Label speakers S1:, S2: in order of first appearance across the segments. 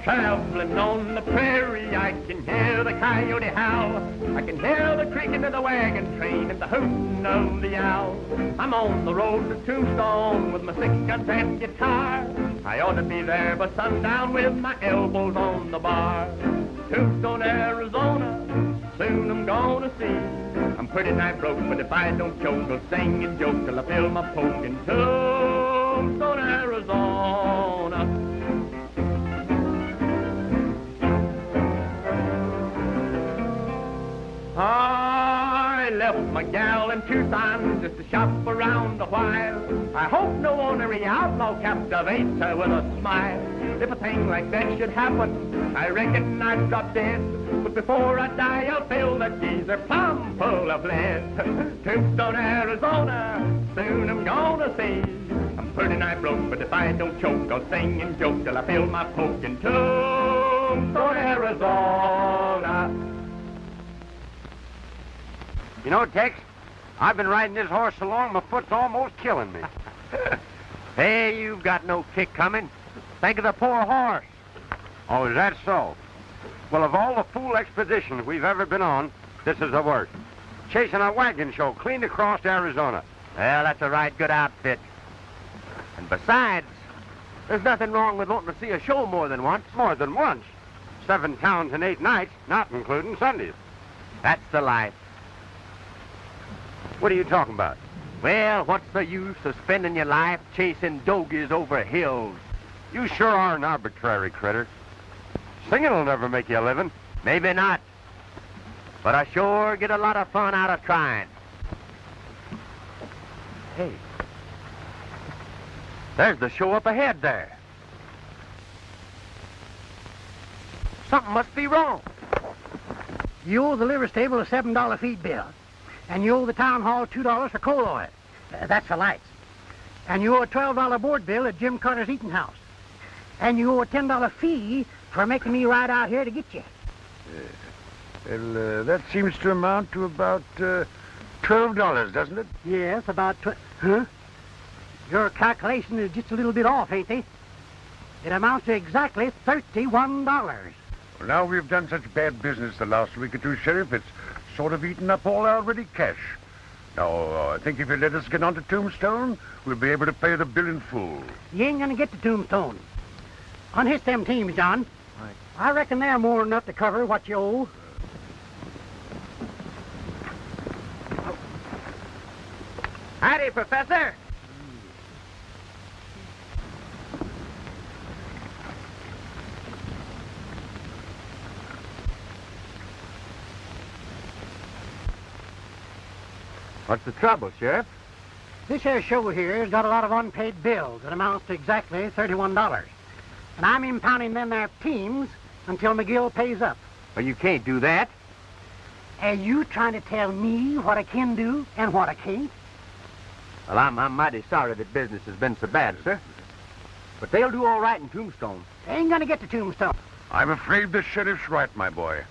S1: Traveling on the prairie, I can hear the coyote howl. I can hear the creaking of the wagon train and the hooting of the owl. I'm on the road to Tombstone with my 6-gun and guitar. I ought to be there by sundown with my elbows on the bar. Tombstone, Arizona, soon I'm gonna see. I'm pretty nigh broke, but if I don't choke, I'll sing and joke till I fill my poke in Tombstone, Arizona. I left my gal in Tucson just to shop around a while. I hope no ornery outlaw captivates her with a smile. If a thing like that should happen, I reckon I'd drop dead. But before I die, I'll fill that geezer plumb full of lead. Tombstone, Arizona, soon I'm gonna see. I'm pretty nigh broke, but if I don't choke, I'll sing and joke till I fill my poke in Tombstone, Arizona.
S2: You know, Tex, I've been riding this horse so long, my foot's almost killing me.
S3: Hey, you've got no kick coming. Think of the poor horse.
S2: Oh, is that so? Well, of all the fool expeditions we've ever been on, this is the worst. Chasing a wagon show clean across Arizona.
S3: Well, that's a right good outfit. And besides, there's nothing wrong with wanting to see a show more than once.
S2: More than once. 7 towns and 8 nights, not including Sundays.
S3: That's the life.
S2: What are you talking about?
S3: Well, what's the use of spending your life chasing dogies over hills?
S2: You sure are an arbitrary critter. Singing will never make you a living.
S3: Maybe not. But I sure get a lot of fun out of trying. Hey, there's the show up ahead there. Something must be wrong.
S4: You owe the liver stable a $7 feed bill. And you owe the town hall $2 for coal oil. That's for lights. And you owe a $12 board bill at Jim Carter's eating house. And you owe a $10 fee for making me ride out here to get you.
S5: Well, that seems to amount to about $12, doesn't it?
S4: Yes, about Huh? Your calculation is just a little bit off, ain't they? It amounts to exactly $31.
S5: Well, now we've done such bad business the last week or two, Sheriff, it's sort of eaten up all our ready cash. Now, I think if you let us get on to Tombstone, we'll be able to pay the bill in full.
S4: You ain't gonna get to Tombstone. Unhitch them teams, John.
S3: Right.
S4: I reckon they're more than enough to cover what you owe.
S3: Howdy, Professor. What's the trouble, Sheriff?
S4: This here show here has got a lot of unpaid bills that amounts to exactly $31. And I'm impounding them there teams until McGill pays up.
S3: Well, you can't do that.
S4: Are you trying to tell me what I can do and what I can't?
S3: Well, I'm mighty sorry that business has been so bad, sir. But they'll do all right in Tombstone.
S4: They ain't gonna get to Tombstone.
S5: I'm afraid the sheriff's right, my boy.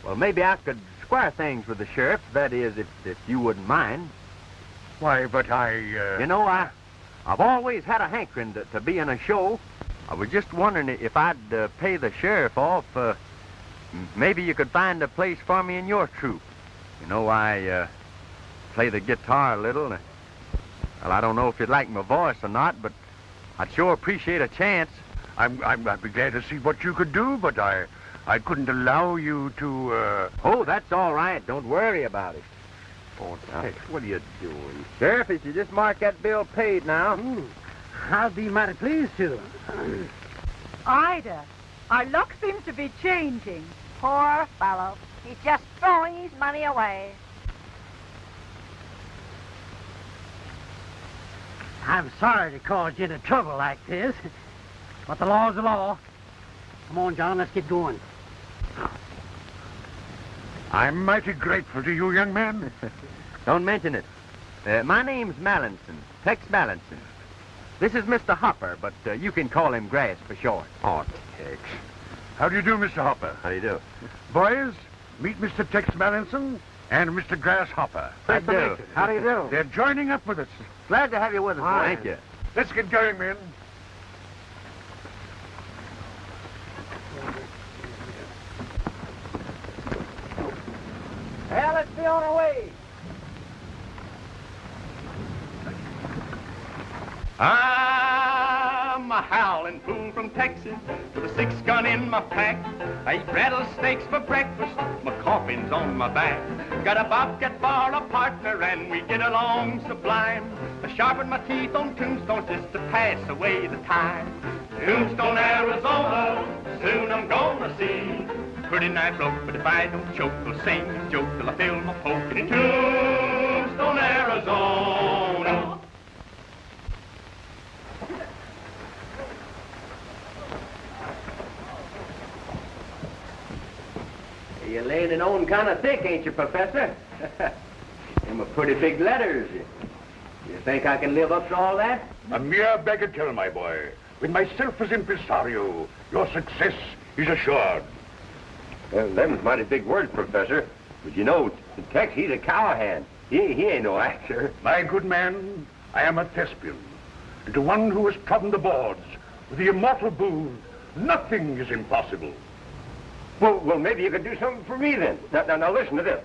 S3: Well, maybe I could square things with the sheriff. That is, if you wouldn't mind.
S5: Why, but
S3: You know, I've always had a hankering to be in a show. I was just wondering if I'd pay the sheriff off. Maybe you could find a place for me in your troupe. You know, I play the guitar a little. Well, I don't know if you'd like my voice or not, but I'd sure appreciate a chance.
S5: I'd be glad to see what you could do, but I couldn't allow you to,
S3: Oh, that's all right. Don't worry about it.
S2: Oh, Tex, what are you doing?
S3: Sheriff, if you just mark that bill paid now.
S4: I'll be mighty pleased to.
S6: Ida, our luck seems to be changing.
S7: Poor fellow. He's just throwing his money away.
S4: I'm sorry to cause you into trouble like this, but the law's the law. Come on, John, let's get going.
S5: I'm mighty grateful to you, young man.
S3: Don't mention it. My name's Mallinson, Tex Mallinson. This is Mr. Hopper, but you can call him Grass for short.
S2: Oh, Tex.
S5: How do you do, Mr. Hopper?
S3: How do you do?
S5: Boys, meet Mr. Tex Mallinson and Mr. Grasshopper.
S3: How do you do?
S4: How do you do?
S5: They're joining up with us.
S3: Glad to have you with us.
S4: Hi.
S3: Thank you.
S5: Let's get going, men.
S3: Well, let's be on our way.
S1: I'm a howling fool from Texas with a 6-gun in my pack. I eat rattlesnakes for breakfast, my coffin's on my back. Got a bobcat for a partner and we get along sublime. I sharpen my teeth on tombstones just to pass away the time. Tombstone, Arizona, soon I'm gonna see. Pretty nice bloke, but if I don't choke, I'll sing and joke till I feel my poke in Tombstone, Arizona.
S3: You're laying it on kind of thick, ain't you, Professor? Them are pretty big letters. You think I can live up to all that?
S5: A mere bagatelle, my boy. With myself as impresario, your success is assured.
S2: Well, them's mighty big words, Professor. But you know, Tex, he's a cowhand. He ain't no actor.
S5: My good man, I am a thespian. And to one who has trodden the boards with the immortal boon, nothing is impossible.
S2: Well, maybe you could do something for me then. Now listen to this.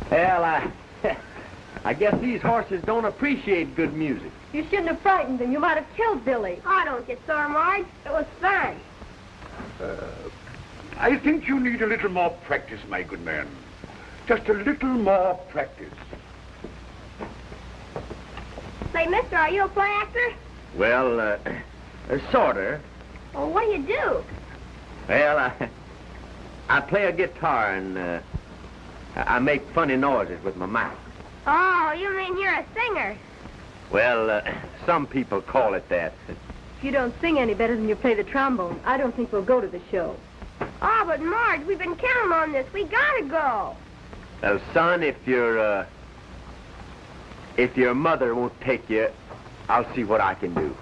S3: Well, I guess these horses don't appreciate good music.
S6: You shouldn't have frightened them. You might have killed Billy.
S7: Oh, don't get sore, Marge. It was fun.
S5: I think you need a little more practice, my good man. Just a little more practice.
S7: Say, mister, are you a play actor?
S3: Well, sorta.
S7: Well, what do you do?
S3: Well, I play a guitar and I make funny noises with my mouth.
S7: Oh, you mean you're a singer?
S3: Well, some people call it that.
S6: If you don't sing any better than you play the trombone, I don't think we'll go to the show.
S7: Oh, but Marge, we've been counting on this. We gotta go.
S3: Well, son, if your mother won't take you, I'll see what I can do.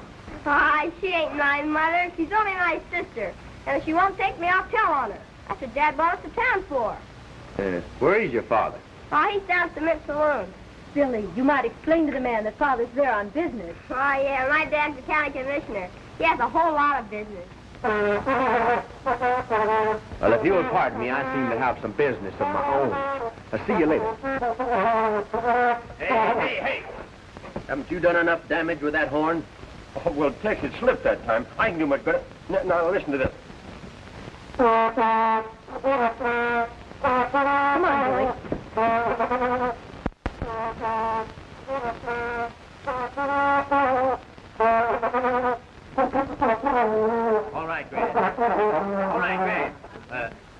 S7: Oh, she ain't my mother. She's only my sister. And if she won't take me, I'll tell on her. That's what Dad brought us to town for.
S3: Where is your father?
S7: Oh, he's down at the Mint Saloon.
S6: Billy, you might explain to the man that Father's there on business.
S7: Oh, yeah, my dad's the county commissioner. He has a whole lot of business.
S3: Well, if you'll pardon me, I seem to have some business of my own. I'll see you later. Hey! Haven't you done enough damage with that horn?
S2: Oh, well, Tex, it slipped that time. I can do much better. Now listen to this.
S6: Come on, Billy.
S3: All right, Grant.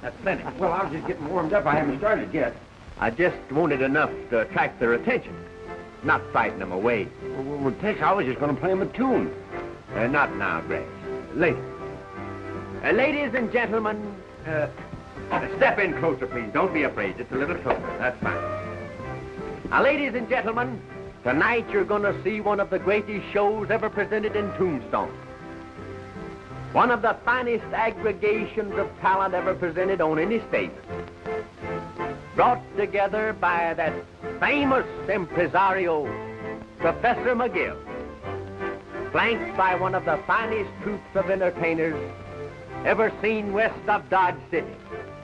S3: That's plenty.
S2: Well, I was just getting warmed up. I haven't started yet.
S3: I just wanted enough to attract their attention, not frighten them away.
S2: Well, Tex, I was just going to play him a tune.
S3: Not now, Grace. Later. Ladies and gentlemen, step in closer, please. Don't be afraid. Just a little closer. That's fine. Now, ladies and gentlemen, tonight you're going to see one of the greatest shows ever presented in Tombstone.
S8: One of the finest aggregations of talent ever presented on any stage. Brought together by that famous impresario, Professor McGill. Flanked by one of the finest troops of entertainers ever seen west of Dodge City.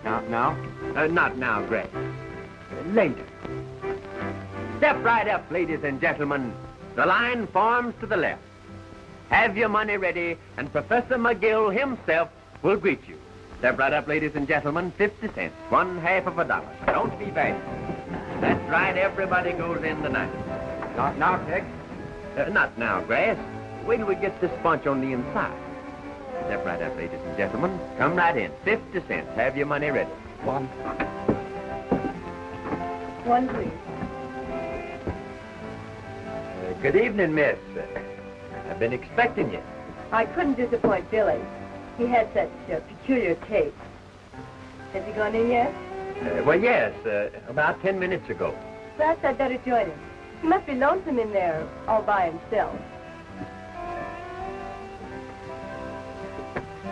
S8: Not now, Gray. Later. Step right up, ladies and gentlemen. The line forms to the left. Have your money ready, and Professor McGill himself will greet you. Step right up, ladies and gentlemen. 50 cents, $1/2 of a dollar. Don't be bad. That's right, everybody goes in tonight. Not now, Tex. Not now, Grass. Wait till we get this bunch on the inside. Step right up, ladies and gentlemen. Come right in. 50 cents. Have your money ready.
S6: One, please.
S8: Good evening, miss. I've been expecting you.
S6: I couldn't disappoint Billy. He had such peculiar taste. Has he gone in yet?
S8: Well, yes, about 10 minutes ago.
S6: Perhaps I'd better join him. He must be lonesome in there all by himself.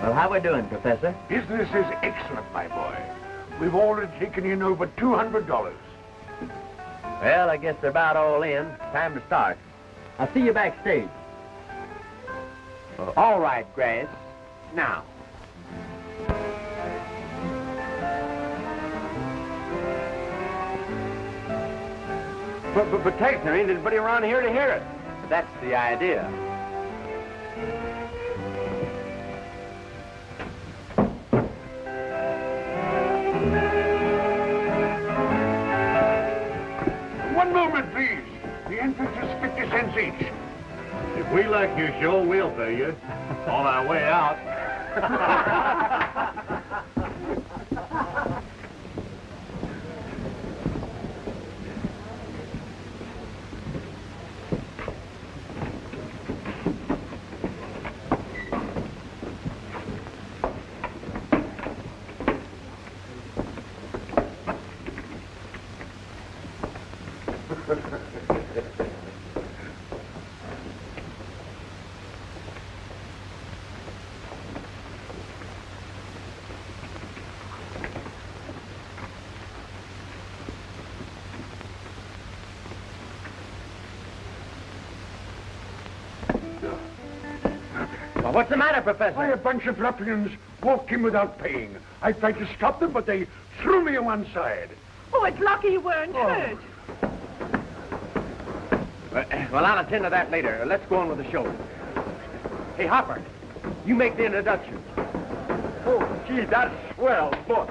S8: Well, how we doing, Professor?
S5: Business is excellent, my boy. We've already taken in over $200.
S8: Well, I guess they're about all in. Time to start. I'll see you backstage. All right, Grass. Now.
S2: But Tex, there ain't anybody around here to hear it.
S8: That's the idea.
S5: One moment, please. The entrance is 50 cents each.
S2: If we like your show, we'll pay you. On our way out.
S8: Well, what's the matter, Professor?
S5: Why, a bunch of ruffians walked in without paying. I tried to stop them, but they threw me on one side.
S6: Oh, it's lucky you weren't hurt.
S8: Well, I'll attend to that later. Let's go on with the show. Hey, Hopper, you make the introduction.
S2: Oh, gee, that's swell, book.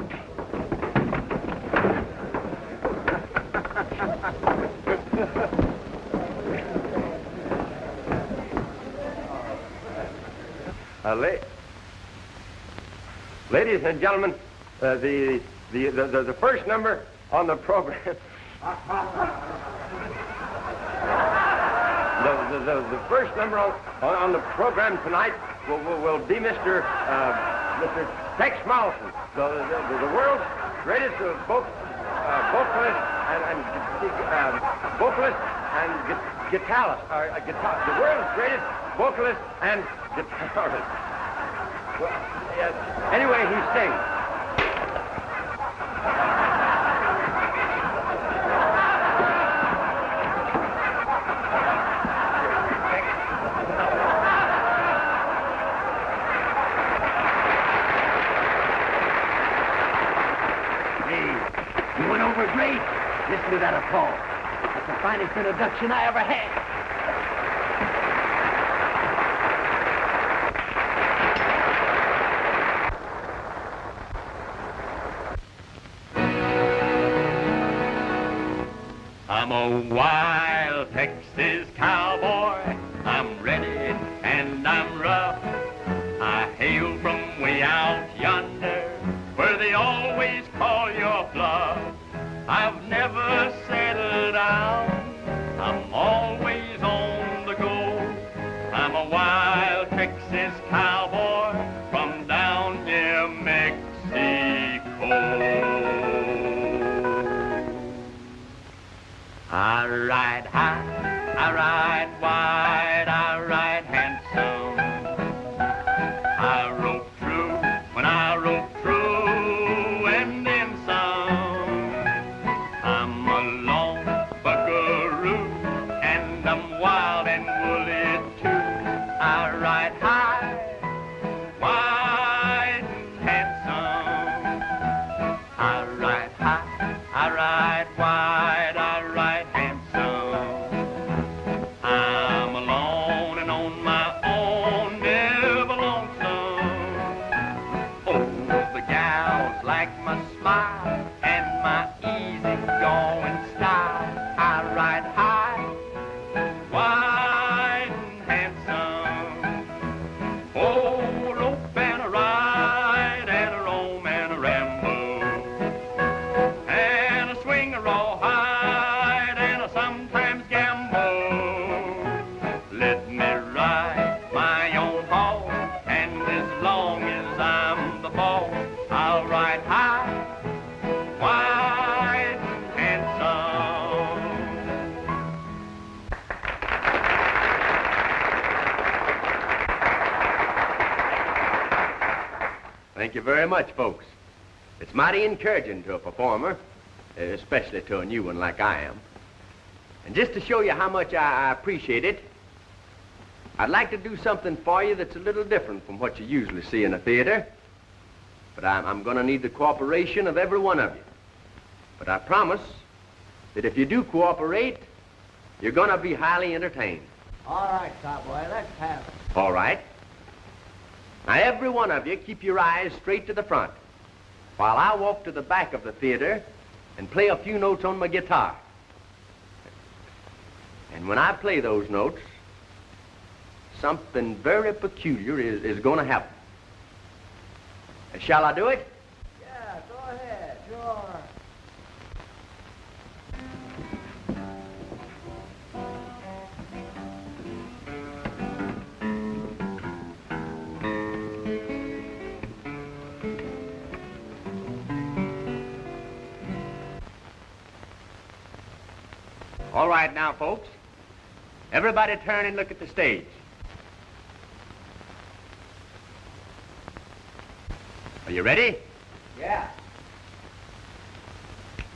S2: Ladies and gentlemen, the first number on the program. The first number on the program tonight will be Mr. Tex Mawson, the world's greatest vocalist and guitarist. The world's greatest vocalist and guitarist. Well, anyway, he sings.
S8: You went over great. Listen to that applause. That's the finest introduction I ever had.
S1: I'm a wild Texas cowboy. I'm ready and I'm rough. I hail from way out yonder, where they always call your bluff. I've never settled down. I'm always on the go. I'm a wild Texas cowboy from down near Mexico. I ride high, I ride wide, I ride handsome. I
S8: smile and my easy-going style. I ride high, wide and handsome. Oh, rope and a ride and a roam and a ramble. And a swing a rawhide and a sometimes gamble. Let me ride my own horse, and as long as I'm the boss, I'll ride high, wide, and handsome. Thank you very much, folks. It's mighty encouraging to a performer, especially to a new one like I am. And just to show you how much I appreciate it, I'd like to do something for you that's a little different from what you usually see in a theater. But I'm going to need the cooperation of every one of you. But I promise that if you do cooperate, you're going to be highly entertained.
S9: All right, cowboy, let's have it.
S8: All right. Now, every one of you, keep your eyes straight to the front while I walk to the back of the theater and play a few notes on my guitar. And when I play those notes, something very peculiar is going to happen. Shall I do it?
S9: Yeah, go ahead, sure.
S8: All right now, folks. Everybody turn and look at the stage. Are you ready?
S9: Yeah.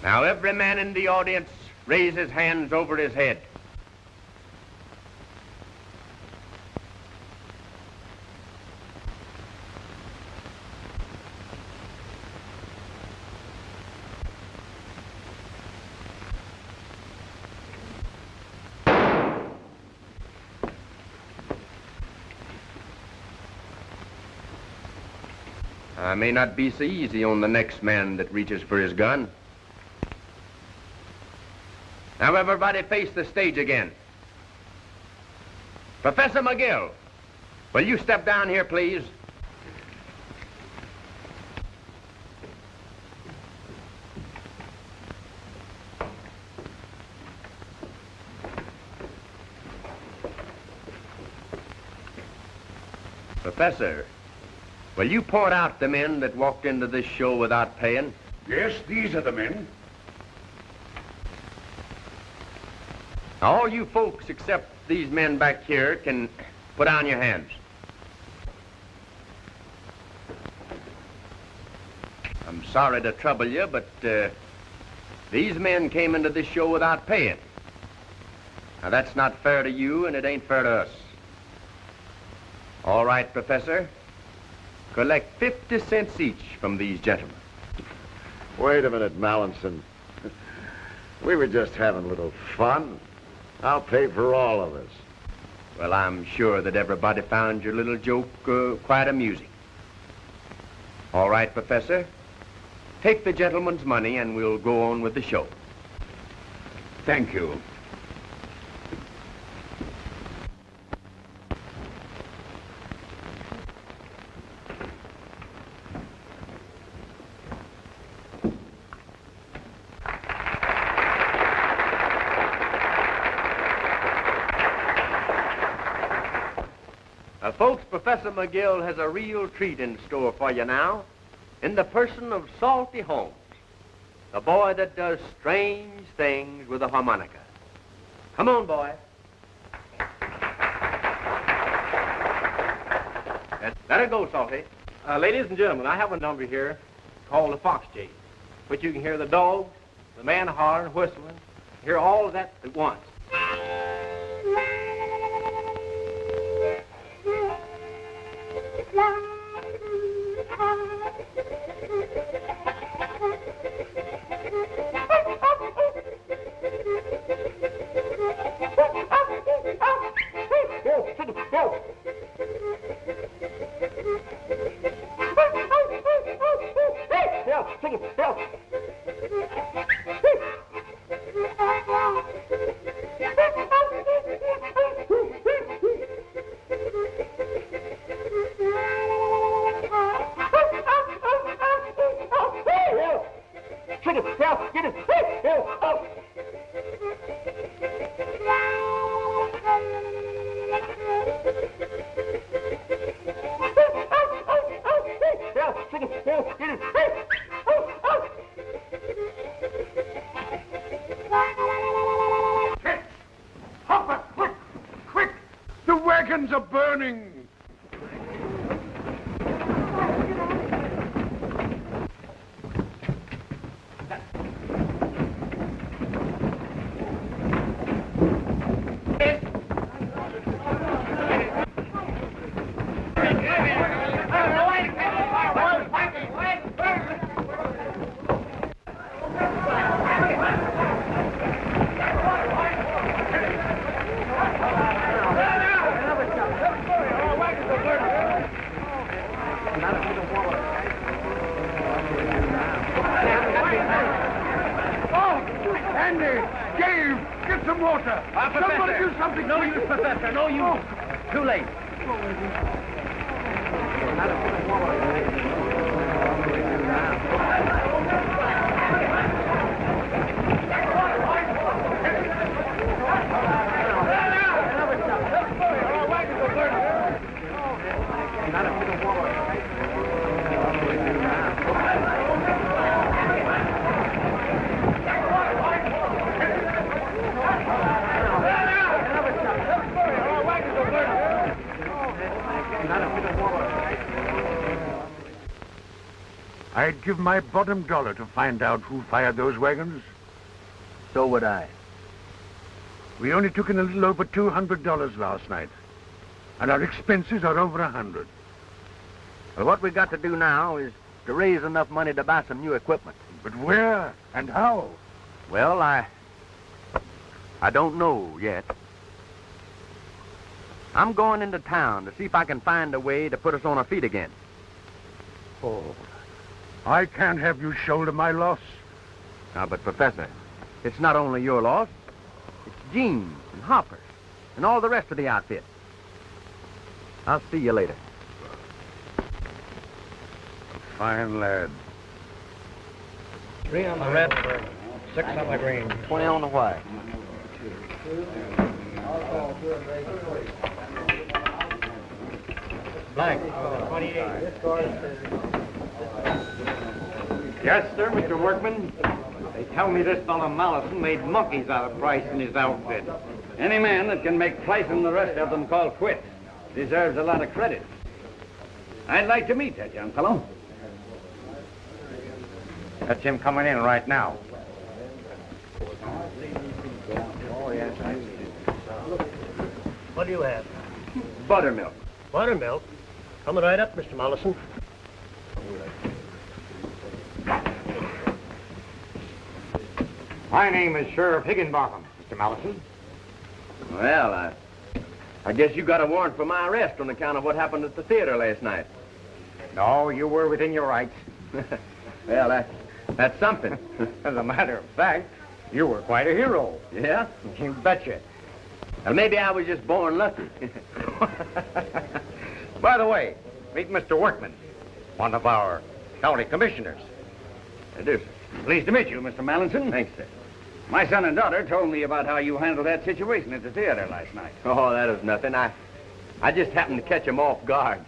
S8: Now, every man in the audience raise his hands over his head. I may not be so easy on the next man that reaches for his gun. Now everybody face the stage again. Professor McGill, will you step down here, please? Professor, will you point out the men that walked into this show without paying?
S5: Yes, these are the men.
S8: All you folks except these men back here can put down your hands. I'm sorry to trouble you, but these men came into this show without paying. Now, that's not fair to you, and it ain't fair to us. All right, Professor. Collect 50 cents each from these gentlemen.
S2: Wait a minute, Mallinson. We were just having a little fun. I'll pay for all of us.
S8: Well, I'm sure that everybody found your little joke quite amusing. All right, Professor. Take the gentleman's money and we'll go on with the show.
S5: Thank you.
S8: Folks, Professor McGill has a real treat in store for you now, in the person of Salty Holmes, the boy that does strange things with a harmonica. Come on, boy. Let her go, Salty.
S10: Ladies and gentlemen, I have a number here called the Fox Chase, which you can hear the dogs, the man hollering, whistling, hear all of that at once.
S5: Hopper, quick, quick! The wagons are burning! Somebody do something!
S8: No use, Professor, no use. Too late.
S5: I'd give my bottom dollar to find out who fired those wagons.
S3: So would I.
S5: We only took in a little over $200 last night. And our expenses are over $100.
S3: Well, what we got to do now is to raise enough money to buy some new equipment.
S5: But where and how?
S3: Well, I don't know yet. I'm going into town to see if I can find a way to put us on our feet again.
S5: Oh, I can't have you shoulder my loss.
S3: Now, but Professor, it's not only your loss. It's Gene's and Hopper's and all the rest of the outfit. I'll see you later.
S5: A fine lad.
S9: 3 on the red, 6 on the green.
S3: 20 on the white.
S9: Blank. 28.
S2: Yes, sir, Mr. Workman. They tell me this fellow Mallison made monkeys out of Price in his outfit. Any man that can make Price and the rest of them call quits deserves a lot of credit. I'd like to meet that young fellow. That's him coming in right now.
S9: What do you have?
S2: Buttermilk.
S9: Buttermilk? Coming right up, Mr. Mollison.
S2: My name is Sheriff Higginbotham, Mr. Mallison.
S3: Well, I guess you got a warrant for my arrest on account of what happened at the theater last night.
S2: No, you were within your rights.
S3: Well, that's something.
S2: As a matter of fact, you were quite a hero.
S3: Yeah?
S2: You betcha.
S3: Well, maybe I was just born lucky.
S2: By the way, meet Mr. Workman, one of our county commissioners.
S3: I do, sir.
S2: Pleased to meet you, Mr. Mallinson.
S3: Thanks, sir.
S2: My son and daughter told me about how you handled that situation at the theater last night.
S3: Oh, that was nothing. I just happened to catch him off guard.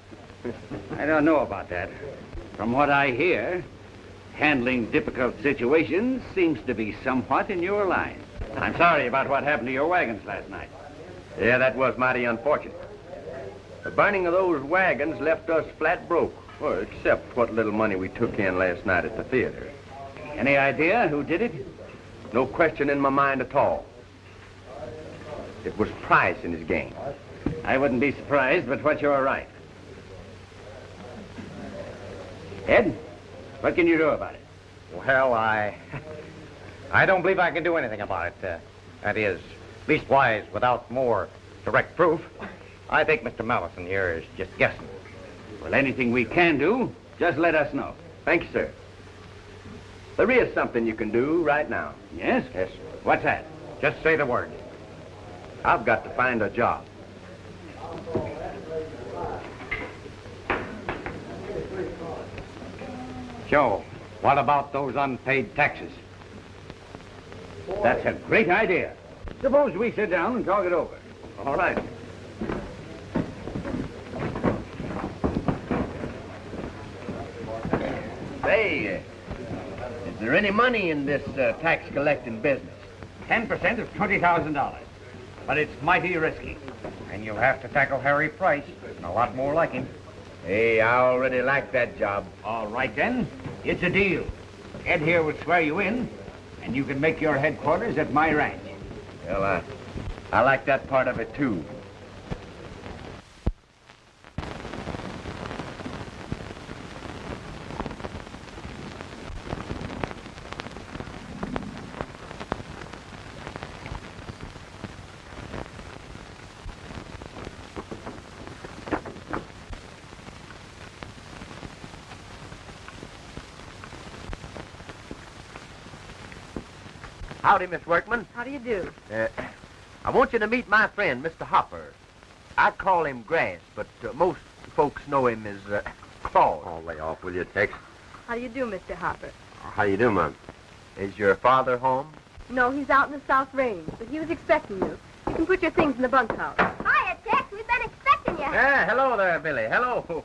S2: I don't know about that. From what I hear, handling difficult situations seems to be somewhat in your line. I'm sorry about what happened to your wagons last night.
S3: Yeah, that was mighty unfortunate. The burning of those wagons left us flat broke. Well, except what little money we took in last night at the theater.
S2: Any idea who did it?
S3: No question in my mind at all. It was Price and his gang.
S2: I wouldn't be surprised, but what you're right. Ed, what can you do about it?
S11: Well, I don't believe I can do anything about it. That is, leastwise, without more direct proof. I think Mr. Mallison here is just guessing.
S2: Well, anything we can do, just let us know.
S3: Thank you, sir.
S8: There is something you can do right now.
S2: Yes?
S11: Yes. What's that? Just say the word.
S8: I've got to find a job.
S11: Joe, what about those unpaid taxes?
S2: That's a great idea. Suppose we sit down and talk it over.
S8: All right. Say, is there any money in this tax collecting business?
S2: 10% of $20,000. But it's mighty risky.
S11: And you'll have to tackle Harry Price and a lot more like him.
S8: Hey, I already like that job.
S2: All right, then. It's a deal. Ed here will swear you in, and you can make your headquarters at my ranch.
S8: Well, I like that part of it, too. Howdy, Miss Workman.
S6: How do you do?
S8: I want you to meet my friend, Mr. Hopper. I call him Grass, but most folks know him as Claude.
S3: Oh, lay off, will you, Tex?
S6: How do you do, Mr. Hopper?
S3: How you do, Mom?
S8: Is your father home?
S6: No, he's out in the South Range, but he was expecting you. You can put your things in the bunkhouse.
S7: Hiya, Tex. We've been expecting you.
S8: Hello there, Billy. Hello.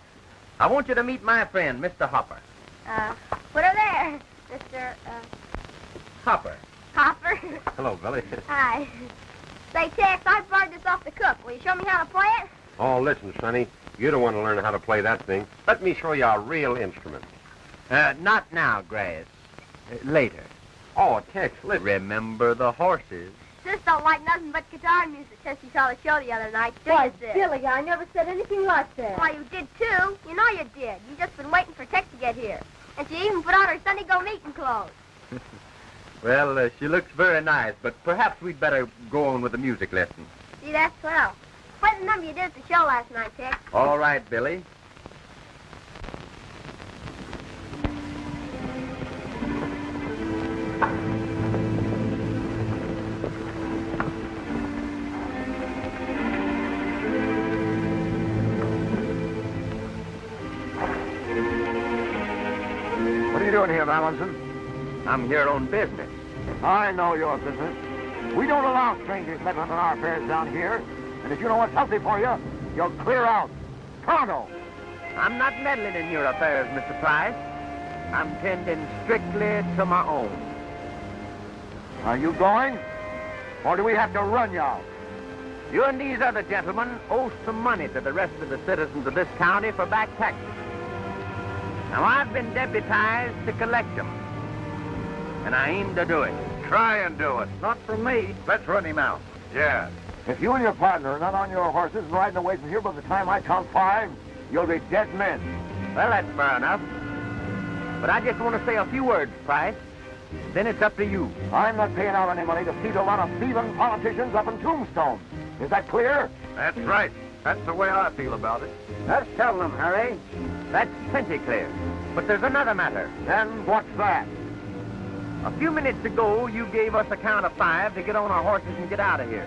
S8: I want you to meet my friend, Mr. Hopper.
S7: Put her there, Mr.
S8: Hopper.
S7: Hopper.
S3: Hello, Billy.
S7: Hi. Say, Tex, I borrowed this off the cook. Will you show me how to play it?
S3: Oh, listen, Sonny. You don't want to learn how to play that thing. Let me show you a real instrument.
S8: Not now, Grass. Later.
S3: Oh, Tex, listen.
S8: Remember the horses.
S7: Sis don't like nothing but guitar music since she saw the show the other night.
S6: Why,
S7: Did you, sis?
S6: Billy, I never said anything like that.
S7: Why, you did, too. You know you did. You just been waiting for Tex to get here. And she even put on her Sunday go-meeting clothes.
S8: Well, she looks very nice, but perhaps we'd better go on with the music lesson.
S7: See, that's swell. Play the number you did at the show last night, Tex.
S8: All right, Billy.
S12: What are you doing here, Valentin?
S8: I'm here on business.
S12: I know your business. We don't allow strangers meddling in our affairs down here. And if you know what's healthy for you, you'll clear out. Pronto.
S8: I'm not meddling in your affairs, Mr. Price. I'm tending strictly to my own.
S12: Are you going? Or do we have to run you out?
S8: You and these other gentlemen owe some money to the rest of the citizens of this county for back taxes. Now, I've been deputized to collect them. And I aim to do it.
S12: Try and do it. Not from me. Let's run him out.
S3: Yeah.
S12: If you and your partner are not on your horses and riding away from here by the time I count 5, you'll be dead men.
S8: Well, that's fair enough. But I just want to say a few words, Price. Then it's up to you.
S12: I'm not paying out any money to feed a lot of thieving politicians up in Tombstone. Is that clear?
S3: That's right. That's the way I feel about it.
S8: Let's tell them, Harry. That's plenty clear. But there's another matter.
S12: Then what's that?
S8: A few minutes ago, you gave us a count of 5 to get on our horses and get out of here.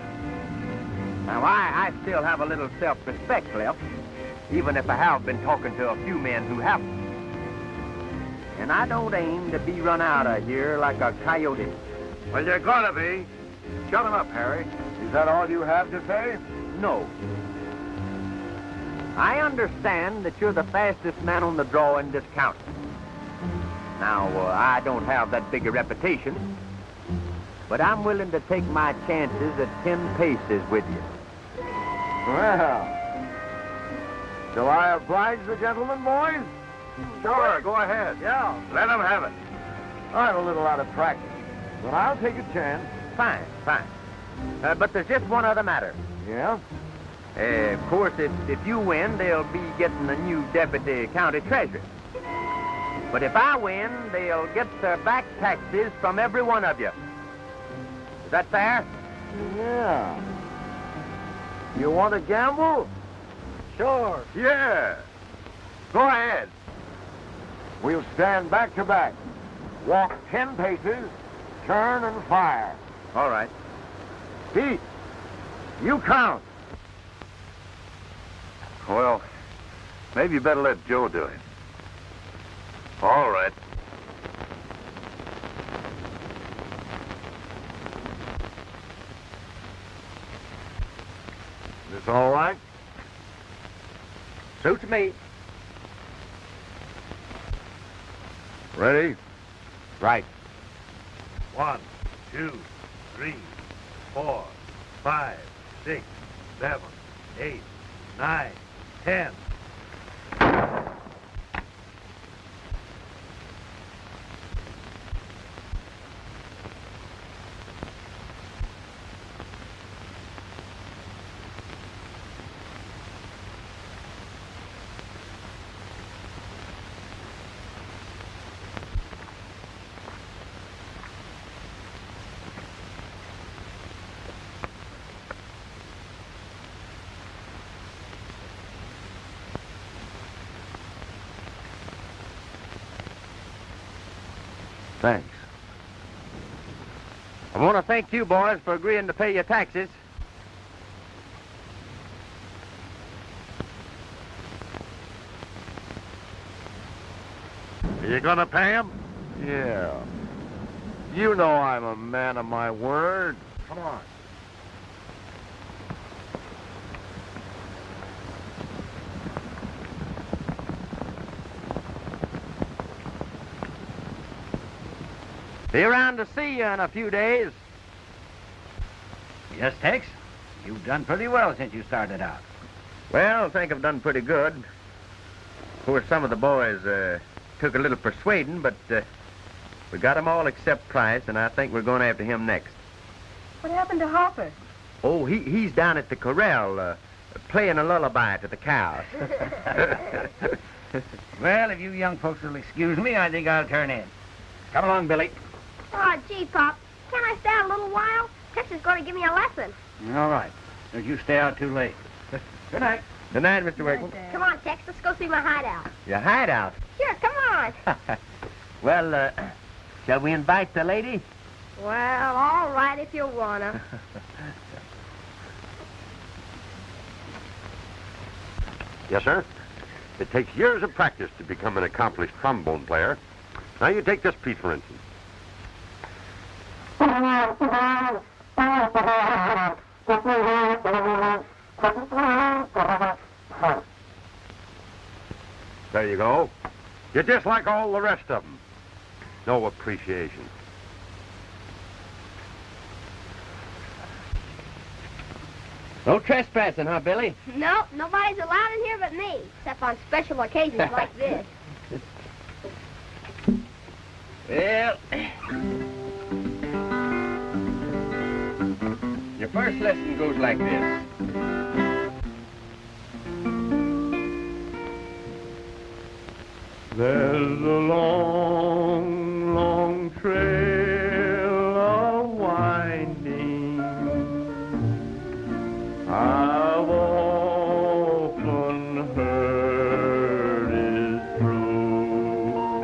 S8: Now, I still have a little self-respect left, even if I have been talking to a few men who haven't. And I don't aim to be run out of here like a coyote.
S12: Well, you're gonna be. Shut him up, Harry. Is that all you have to say?
S8: No. I understand that you're the fastest man on the draw in this county. Now, I don't have that big a reputation, but I'm willing to take my chances at 10 paces with you.
S12: Well, shall I oblige the gentlemen, boys?
S3: Sure, go ahead.
S12: Yeah.
S3: Let them have it.
S12: I'm a little out of practice, but I'll take a chance.
S8: Fine. But there's just one other matter.
S12: Yeah?
S8: Of course, if you win, they'll be getting a new deputy county treasurer. But if I win, they'll get their back taxes from every one of you. Is that fair?
S12: Yeah. You want to gamble?
S8: Sure.
S12: Yeah. Go ahead. We'll stand back to back. Walk 10 paces, turn and fire.
S3: All right.
S12: Pete, you count.
S5: Well, maybe you better let Joe do it. All right. This all right?
S3: Suits me.
S5: Ready?
S3: Right.
S5: 1, 2, 3, 4, 5, 6, 7, 8, 9, 10.
S3: Thanks. I want to thank you boys for agreeing to pay your taxes.
S5: Are you gonna pay him?
S3: Yeah. You know I'm a man of my word.
S5: Come on.
S3: Be around to see you in a few days.
S2: Yes, Tex. You've done pretty well since you started out.
S3: Well, I think I've done pretty good. Of course, some of the boys took a little persuading, but we got them all except Price, and I think we're going after him next.
S6: What happened to Hopper?
S3: Oh, he's down at the corral playing a lullaby to the cows.
S2: Well, if you young folks will excuse me, I think I'll turn in. Come along, Billy.
S7: Oh, gee, Pop. Can't I stay out a little while? Tex is going to give me a lesson.
S2: All right. Don't you stay out too late. Good night.
S3: Good night, Mr. Wakeman.
S7: Come on, Tex. Let's go see my hideout.
S3: Your hideout?
S7: Sure, come on.
S3: Well, shall we invite the lady?
S7: Well, all right if you wanna.
S5: Yes, sir. It takes years of practice to become an accomplished trombone player. Now you take this piece, for instance. There you go. You're just like all the rest of them. No appreciation.
S3: No trespassing, huh, Billy?
S7: No, nobody's allowed in here but me, except on special occasions like this.
S3: Well, your first lesson goes like this.
S1: There's a long, long trail of winding. I've often heard is true,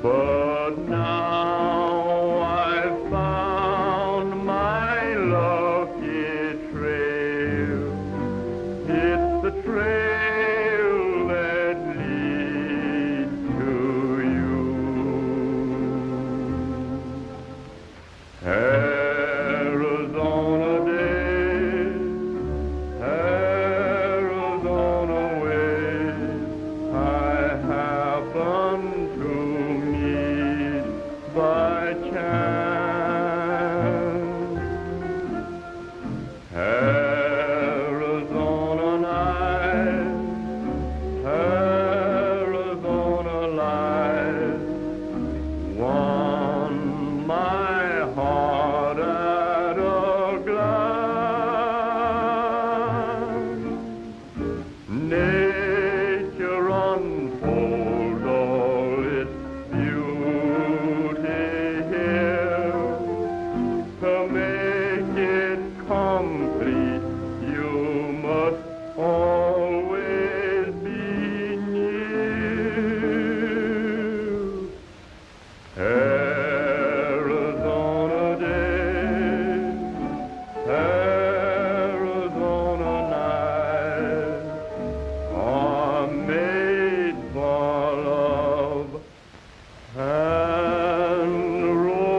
S1: but now I've found my lucky trail. It's the trail that leads to you. Arizona days, Arizona ways, I happen to meet by chance. Arizona nights, Arizona lights, won my heart at a glance. Nature unfolds all its beauty here Arizona days, Arizona nights are made for love and romance.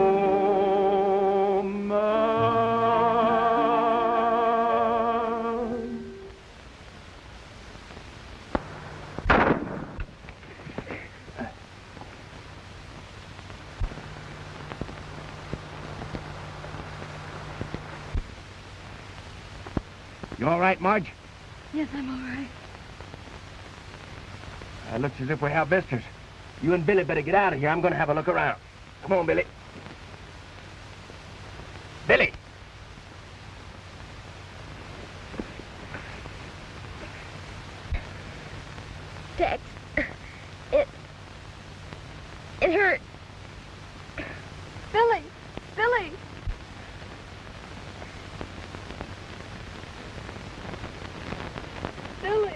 S2: You all right, Marge?
S6: Yes, I'm all right.
S2: It looks as if we have visitors. You and Billy better get out of here. I'm going to have a look around. Come on, Billy. Billy!
S7: Tex, it hurt. Billy! Billy! Billy!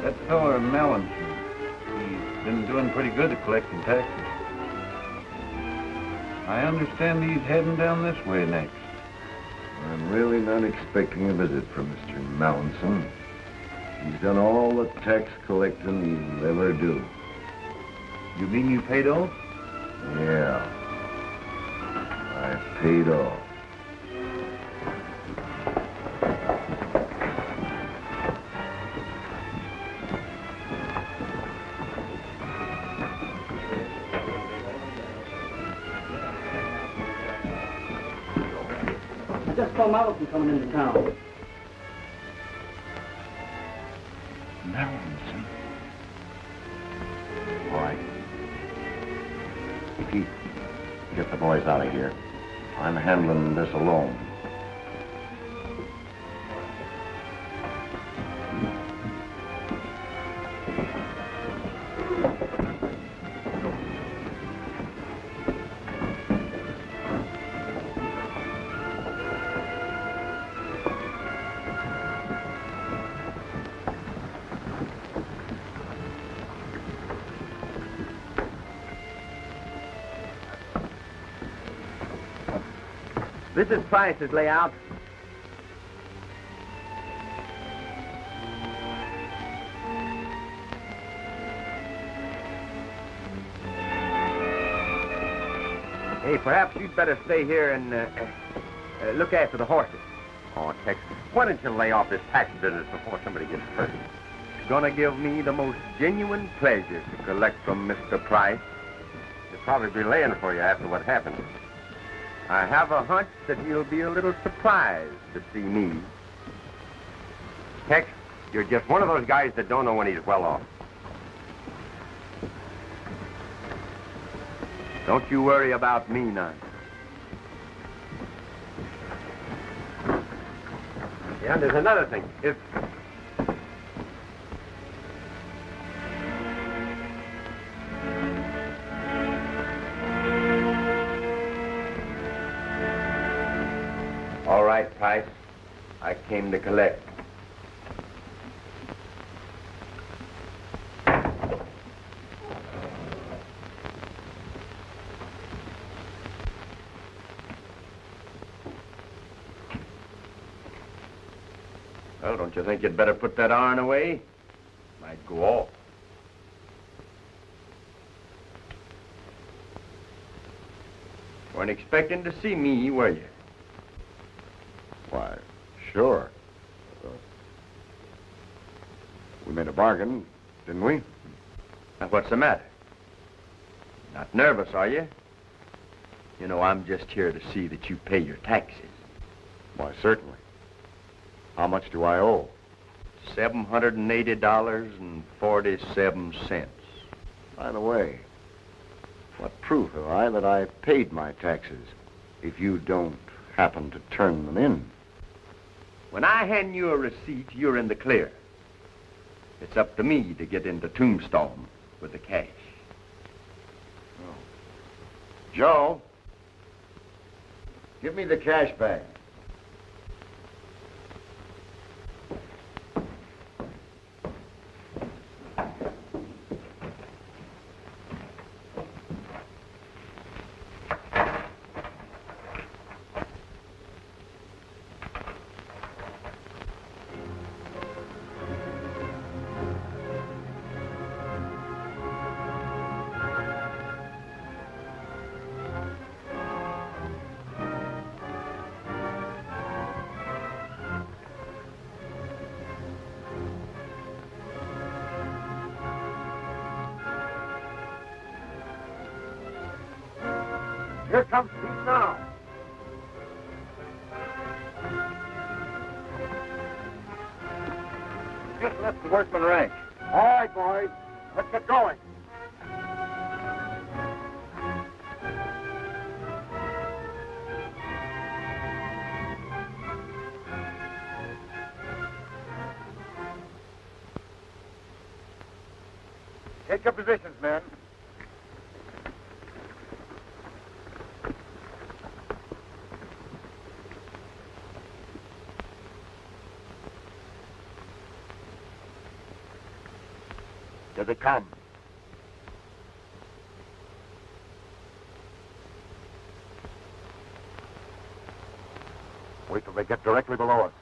S2: That fellow Mellon, he's been doing pretty good at collecting taxes. I understand he's heading down this way next.
S13: I'm really not expecting a visit from Mr. Mallinson. He's done all the tax collecting he'll ever do.
S2: You mean you paid off?
S13: Yeah. I paid off.
S14: I just saw Mallinson coming into town.
S13: Mallinson? All right. Keith, get the boys out of here. I'm handling this alone.
S8: This is Price's layout. Hey, perhaps you'd better stay here and look after the horses.
S3: Oh, Tex, why don't you lay off this tax business before somebody gets hurt? It's gonna give me the most genuine pleasure to collect from Mr. Price. He'll probably be laying for you after what happened. I have a hunch that he'll be a little surprised to see me. Tex, you're just one of those guys that don't know when he's well off. Don't you worry about me none. Yeah, and there's another thing. If... All right, Price. I came to collect. Well, don't you think you'd better put that iron away? Might go off. Weren't expecting to see me, were you?
S13: Why, sure. We made a bargain, didn't we?
S3: Now, what's the matter? Not nervous, are you? You know, I'm just here to see that you pay your taxes.
S13: Why, certainly. How much do I owe?
S3: $780.47.
S13: By the way, what proof have I that I've paid my taxes if you don't happen to turn them in?
S3: When I hand you a receipt, you're in the clear. It's up to me to get into Tombstone with the cash.
S12: Joe, give me the cash bag. Here comes Pete now.
S2: Just left the workman ranch.
S12: All right, boys. Let's get going. Take your positions, men. Here they come. Wait till they get directly below us.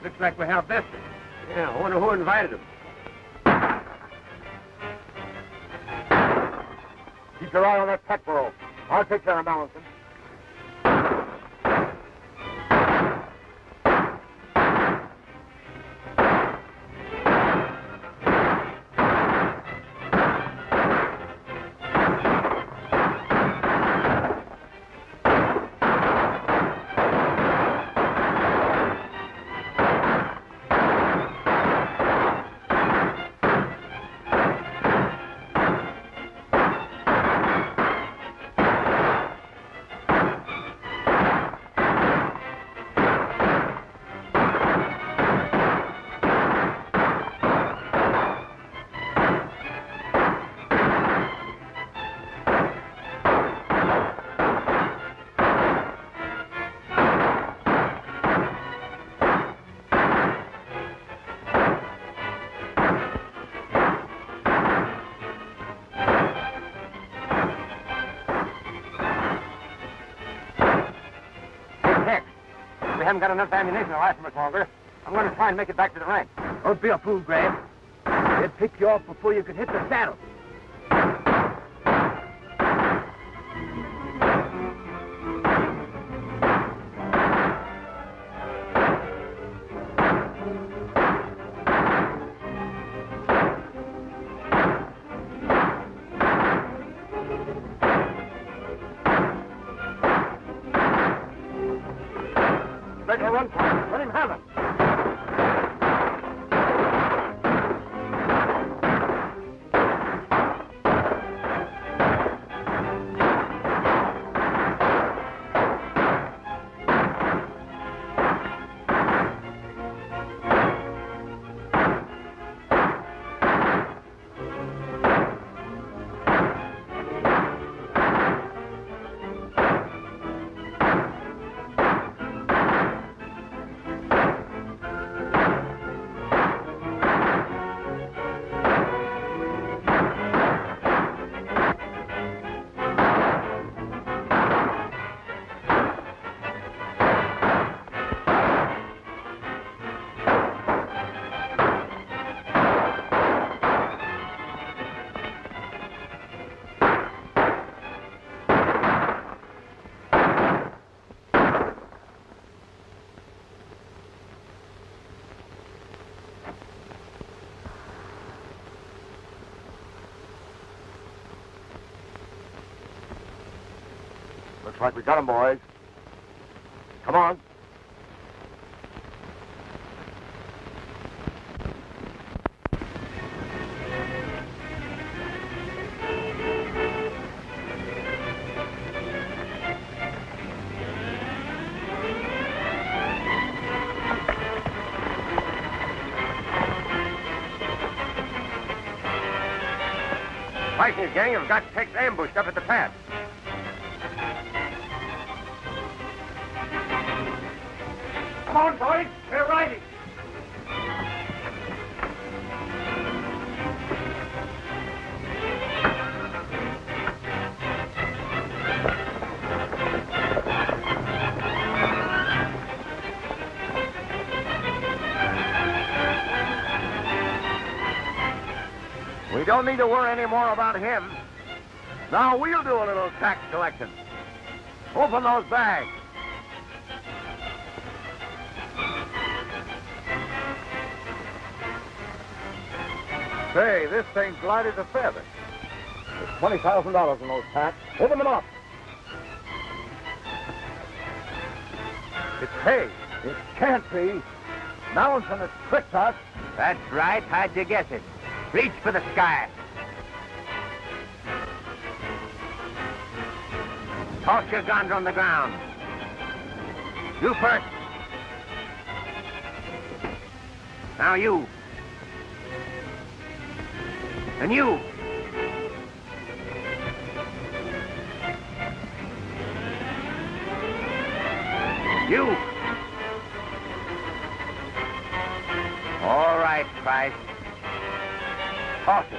S2: Looks like we have this. Yeah, I wonder who invited them.
S12: Keep your eye on that pack rope. I'll take care of Mallinson.
S2: We haven't got enough ammunition to last much longer. I'm going to try and make it back to the ranch.
S8: Don't be a fool, Graham. They'd pick you off before you could hit the saddle.
S12: Make a run for it. Let him have it. Looks like we got him, boys. Come on.
S2: on.
S3: Mike and his gang have got Tex ambushed up at the pass.
S2: Come on, boys. We're riding.
S3: We don't need to worry any more about him. Now we'll do a little tax collection. Open those bags.
S12: Say, this thing's light as a feather. There's $20,000 in those packs. Open them up. It's hay. It can't be. Mallinson has tricked us.
S8: That's right. How'd you guess it? Reach for the sky. Toss your guns on the ground. You first. Now you. And you. You. All right, Price. Toss it.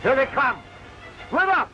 S8: Here they come. Split up.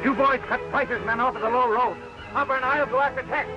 S12: You boys cut Price's men off at the low road. Hopper and I'll go after Tex.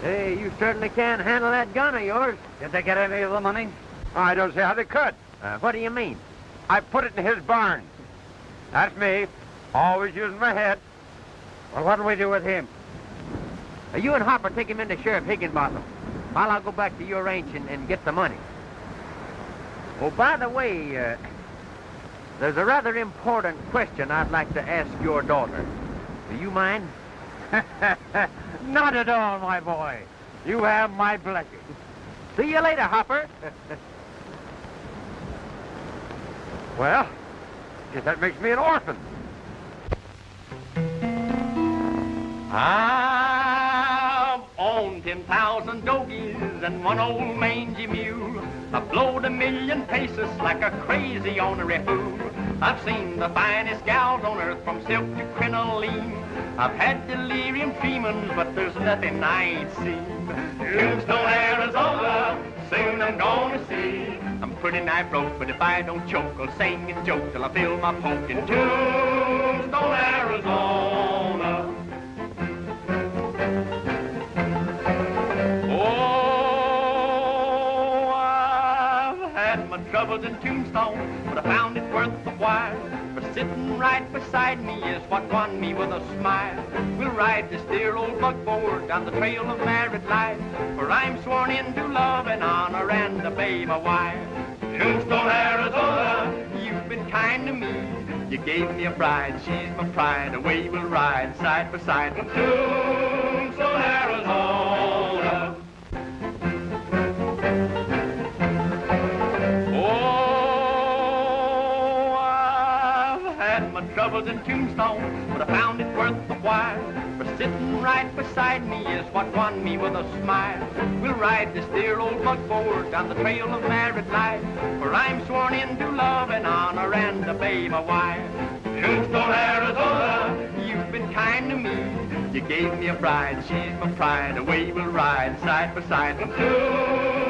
S8: Hey, you certainly can handle that gun of yours.
S11: Did they get any of the money?
S3: I don't see how they could.
S8: What do you mean?
S3: I put it in his barn. That's me. Always using my head.
S11: Well, what'll we do with him?
S8: You and Hopper take him into Sheriff Higginbotham, while I'll go back to your ranch and get the money. Oh, by the way, there's a rather important question I'd like to ask your daughter. Do you mind?
S11: Not at all, my boy. You have my blessing.
S8: See you later, Hopper.
S3: Well, Guess that makes me an orphan.
S1: I've owned 10,000 dogies and one old mangy mule. I've blowed 1,000,000 pesos like a crazy ornery fool. I've seen the finest gals on earth from silk to crinoline. I've had delirium tremens, but there's nothing I ain't seen. Tombstone, Arizona, soon I'm gonna see. I'm pretty nigh broke, but if I don't choke, I'll sing and joke till I feel my poke in Tombstone, Arizona. Oh, I've had my troubles in Tombstone, but I found it worth the while. For sitting right beside me is what won me with a smile. We'll ride this dear old buckboard down the trail of married life, for I'm sworn into love and honor and obey my wife. Tombstone, Arizona, you've been kind to me. You gave me a bride, she's my pride. Away we'll ride side by side from Tombstone, Arizona. Oh, I've had my troubles in Tombstone, but I found it worth the while. For sitting right beside me is what won me with a smile. We'll ride this dear old buckboard down the trail of married life, for I'm sworn into love and honor and obey my wife. Tombstone, Arizona, you've been kind to me. You gave me a bride, she's my pride. Away we'll ride side by side from Tombstone.